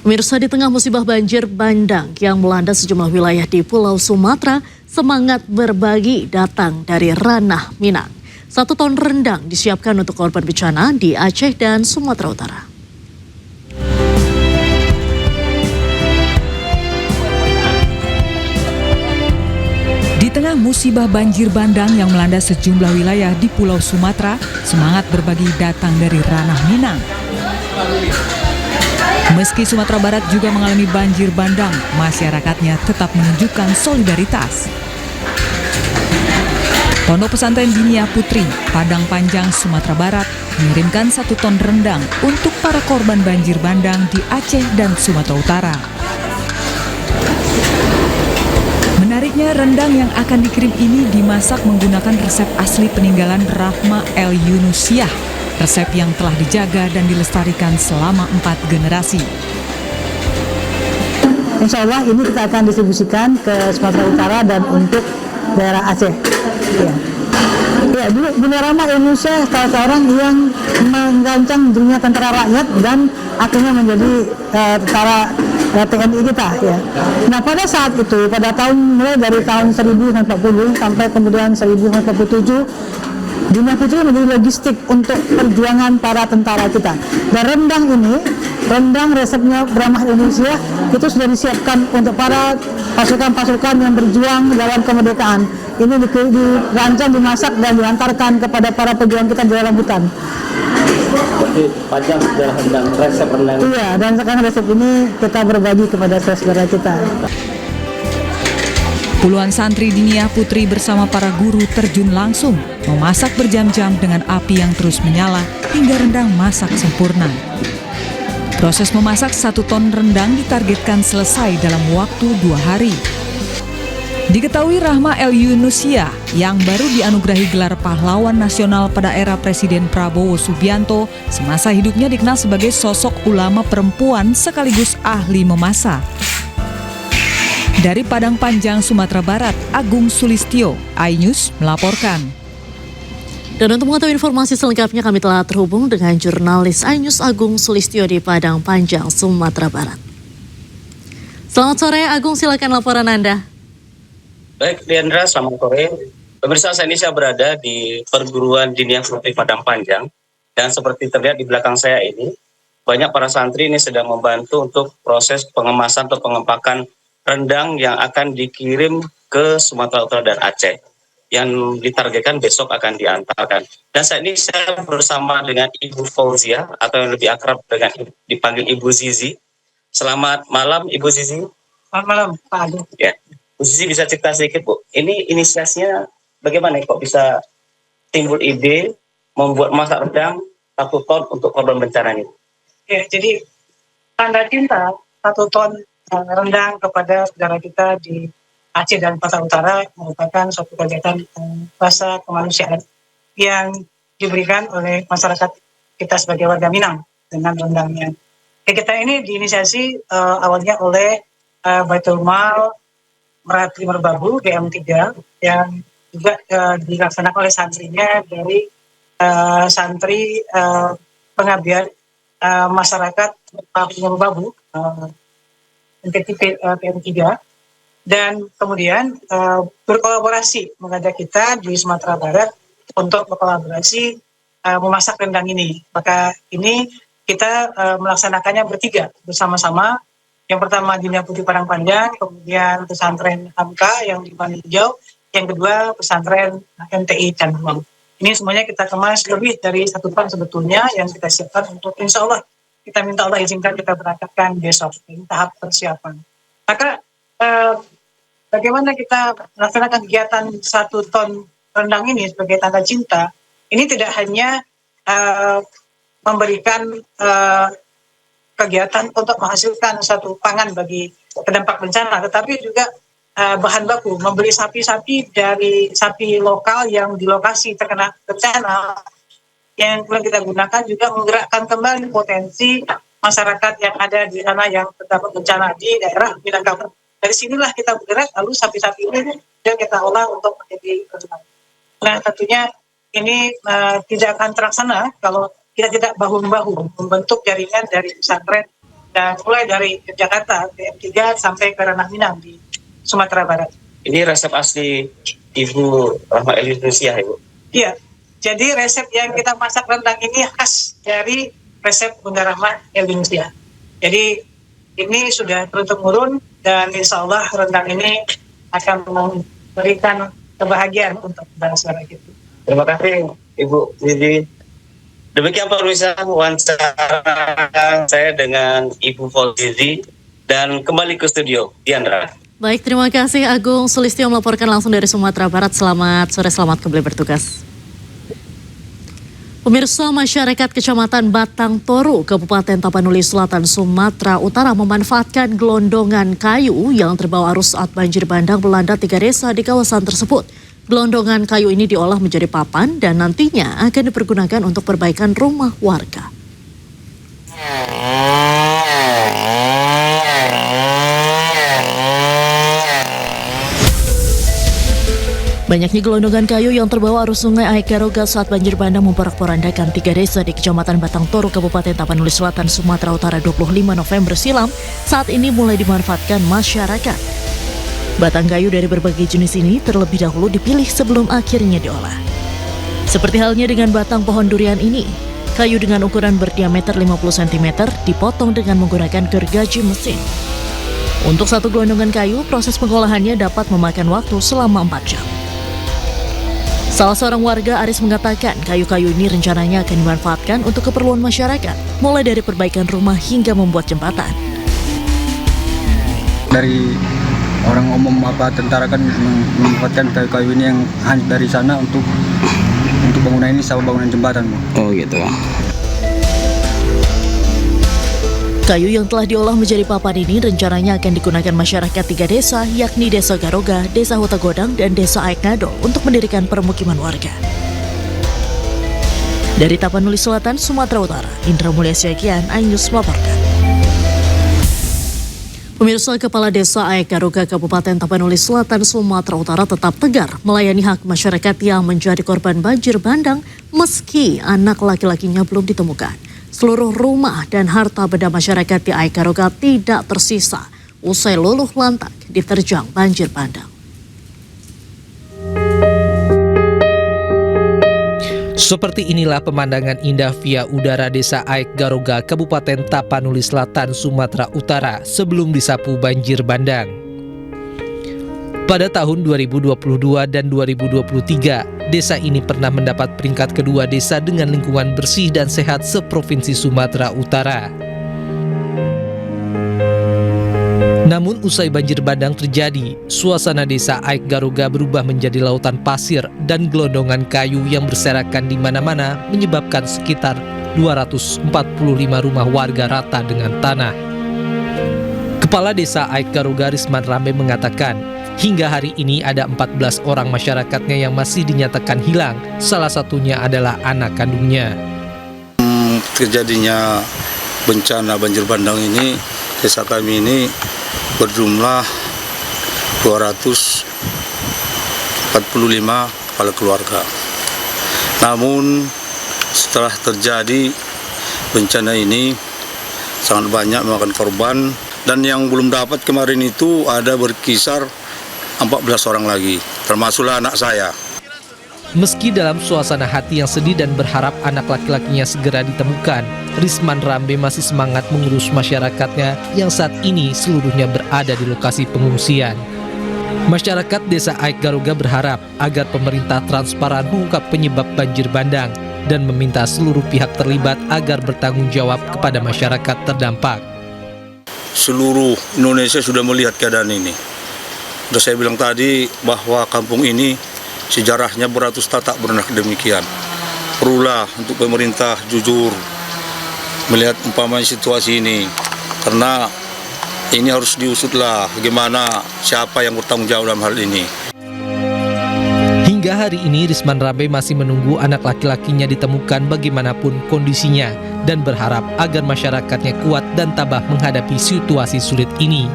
Pemirsa, di tengah musibah banjir bandang yang melanda sejumlah wilayah di Pulau Sumatera, semangat berbagi datang dari ranah Minang. 1 ton rendang disiapkan untuk korban bencana di Aceh dan Sumatera Utara. Di tengah musibah banjir bandang yang melanda sejumlah wilayah di Pulau Sumatera, semangat berbagi datang dari ranah Minang. Meski Sumatera Barat juga mengalami banjir bandang, masyarakatnya tetap menunjukkan solidaritas. Pondok Pesantren Diniyah Putri, Padang Panjang, Sumatera Barat, mengirimkan 1 ton rendang untuk para korban banjir bandang di Aceh dan Sumatera Utara. Menariknya, rendang yang akan dikirim ini dimasak menggunakan resep asli peninggalan Rahma El Yunusiah, resep yang telah dijaga dan dilestarikan selama 4 generasi. Insya Allah ini kita akan distribusikan ke Sumatera Utara dan untuk daerah Aceh. Ya, dulu Bunda Rahma Indonesia salah seorang yang menggancang dunia tentara rakyat dan akhirnya menjadi tentara TNI kita. Ya. Nah, pada saat itu, pada mulai dari tahun 1940 sampai kemudian 1947, Diniyah Putri menjadi logistik untuk perjuangan para tentara kita. Dan rendang resepnya Rahma Indonesia itu sudah disiapkan untuk para pasukan-pasukan yang berjuang dalam kemerdekaan. Ini dirancang, dimasak, dan diantarkan kepada para pejuang kita di dalam hutan. Jadi panjang sejarah rendang, resep rendang. Iya, dan sekarang resep ini kita berbagi kepada saudara kita. Puluhan santri Diniyah Putri bersama para guru terjun langsung memasak berjam-jam dengan api yang terus menyala hingga rendang masak sempurna. Proses memasak 1 ton rendang ditargetkan selesai dalam waktu 2 hari. Diketahui Rahma El Yunusiah yang baru dianugerahi gelar pahlawan nasional pada era Presiden Prabowo Subianto, semasa hidupnya dikenal sebagai sosok ulama perempuan sekaligus ahli memasak. Dari Padang Panjang, Sumatera Barat, Agung Sulistyo, iNews melaporkan. Dan untuk mengetahui informasi selengkapnya kami telah terhubung dengan jurnalis iNews Agung Sulistyo di Padang Panjang, Sumatera Barat. Selamat sore Agung, silakan laporan Anda. Baik, Leandra, selamat sore. Pemirsa, saat ini saya berada di perguruan Diniyah Putri Padang Panjang. Dan seperti terlihat di belakang saya ini, banyak para santri ini sedang membantu untuk proses pengemasan atau pengempakan rendang yang akan dikirim ke Sumatera Utara dan Aceh, yang ditargetkan besok akan diantarkan. Dan saat ini saya bersama dengan Ibu Fauzia, atau yang lebih akrab dengan dipanggil Ibu Zizi. Selamat malam Ibu Zizi. Selamat malam Pak Agung. Ya, Bu Zizi bisa cerita sedikit Bu, ini inisiasinya bagaimana kok bisa timbul ide membuat masak rendang 1 ton untuk korban bencana ini? Ya, jadi tanda cinta 1 ton rendang kepada saudara kita di Aceh dan Sumatera Utara merupakan suatu kegiatan rasa kemanusiaan yang diberikan oleh masyarakat kita sebagai warga Minang dengan rendangnya. Kegiatan ini diinisiasi awalnya oleh Baitul Mal Meratri Merbabu BM3 yang juga dilaksanakan oleh santrinya dari santri pengabdian masyarakat Merbabu PM3, dan kemudian berkolaborasi mengajak kita di Sumatera Barat untuk berkolaborasi memasak rendang ini. Maka ini kita melaksanakannya bertiga bersama-sama. Yang pertama Diniyah Putri Padang Panjang, kemudian pesantren Hamka yang di Hijau, yang kedua pesantren MTI Candhuang. Ini semuanya kita kemas lebih dari 1 ton sebetulnya yang kita siapkan untuk insya Allah kita minta Allah izinkan kita berangkatkan besok. Ini tahap persiapan. Maka bagaimana kita melaksanakan kegiatan 1 ton rendang ini sebagai tanda cinta, ini tidak hanya memberikan kegiatan untuk menghasilkan satu pangan bagi terdampak bencana, tetapi juga bahan baku, membeli sapi-sapi dari sapi lokal yang di lokasi terkena bencana, yang kemudian kita gunakan juga menggerakkan kembali potensi masyarakat yang ada di sana yang terdapat bencana di daerah Minangkabau. Dari sinilah kita bergerak, lalu sapi-sapi ini kita olah untuk menjadi rendang. Nah, tentunya ini tidak akan terlaksana kalau kita tidak bahu-membahu membentuk jaringan dari pesantren mulai dari Jakarta, DM3 sampai ke Ranah Minang di Sumatera Barat. Ini resep asli Ibu Rahma Indonesia, Ibu? Iya, jadi resep yang kita masak rendang ini khas dari resep Bunda Rahma Indonesia. Jadi ini sudah turun-temurun dan insya Allah rendang ini akan memberikan kebahagiaan untuk bangsa kita. Terima kasih Ibu Zizi. Demikian pemirsa wawancara saya dengan Ibu Zizi, dan kembali ke studio, Diandra. Baik, terima kasih Agung Sulistyo melaporkan langsung dari Sumatera Barat. Selamat sore, selamat kembali bertugas. Pemirsa, masyarakat Kecamatan Batang Toru, Kabupaten Tapanuli Selatan, Sumatera Utara memanfaatkan gelondongan kayu yang terbawa arus saat banjir bandang melanda 3 desa di kawasan tersebut. Gelondongan kayu ini diolah menjadi papan dan nantinya akan dipergunakan untuk perbaikan rumah warga. Banyaknya gelondongan kayu yang terbawa arus sungai Aekaroga saat banjir bandang memporak-porandakan 3 desa di Kecamatan Batang Toru, Kabupaten Tapanuli Selatan, Sumatera Utara 25 November silam, saat ini mulai dimanfaatkan masyarakat. Batang kayu dari berbagai jenis ini terlebih dahulu dipilih sebelum akhirnya diolah. Seperti halnya dengan batang pohon durian ini, kayu dengan ukuran berdiameter 50 cm dipotong dengan menggunakan gergaji mesin. Untuk satu gelondongan kayu, proses pengolahannya dapat memakan waktu selama 4 jam. Salah seorang warga, Aris, mengatakan kayu-kayu ini rencananya akan dimanfaatkan untuk keperluan masyarakat, mulai dari perbaikan rumah hingga membuat jembatan. Dari orang umum tentara kan memanfaatkan kayu-kayu ini yang hanya dari sana untuk bangunan ini sama bangunan jembatan. Oh gitu. Kayu yang telah diolah menjadi papan ini rencananya akan digunakan masyarakat 3 desa, yakni Desa Garoga, Desa Huta-Godang, dan Desa Aeknado untuk mendirikan permukiman warga. Dari Tapanuli Selatan, Sumatera Utara, Indra Mulya Siagian, iNews melaporkan. Pemirsa, Kepala Desa Aekaroga Kabupaten Tapanuli Selatan, Sumatera Utara tetap tegar melayani hak masyarakat yang menjadi korban banjir bandang meski anak laki-lakinya belum ditemukan. Seluruh rumah dan harta benda masyarakat di Aekaroga tidak tersisa usai luluh lantak diterjang banjir bandang. Seperti inilah pemandangan indah via udara Desa Aekaroga, Kabupaten Tapanuli Selatan, Sumatera Utara sebelum disapu banjir bandang. Pada tahun 2022 dan 2023, desa ini pernah mendapat peringkat kedua desa dengan lingkungan bersih dan sehat seprovinsi Sumatera Utara. Namun usai banjir bandang terjadi, suasana desa Aekaroga berubah menjadi lautan pasir dan gelondongan kayu yang berserakan di mana-mana menyebabkan sekitar 245 rumah warga rata dengan tanah. Kepala Desa Aekaroga Risman Rambe mengatakan, hingga hari ini ada 14 orang masyarakatnya yang masih dinyatakan hilang, salah satunya adalah anak kandungnya. Terjadinya bencana banjir bandang ini, desa kami ini berjumlah 245 kepala keluarga. Namun setelah terjadi bencana ini sangat banyak memakan korban, dan yang belum dapat kemarin itu ada berkisar 14 orang lagi, termasuklah anak saya. Meski dalam suasana hati yang sedih dan berharap anak laki-lakinya segera ditemukan, Risman Rambe masih semangat mengurus masyarakatnya yang saat ini seluruhnya berada di lokasi pengungsian. Masyarakat Desa Aekaroga berharap agar pemerintah transparan mengungkap penyebab banjir bandang dan meminta seluruh pihak terlibat agar bertanggung jawab kepada masyarakat terdampak. Seluruh Indonesia sudah melihat keadaan ini. Sudah saya bilang tadi bahwa kampung ini sejarahnya beratus tak pernah demikian. Perlulah untuk pemerintah jujur melihat umpamanya situasi ini, karena ini harus diusutlah bagaimana siapa yang bertanggung jawab dalam hal ini. Hingga hari ini Risman Rambe masih menunggu anak laki-lakinya ditemukan bagaimanapun kondisinya dan berharap agar masyarakatnya kuat dan tabah menghadapi situasi sulit ini.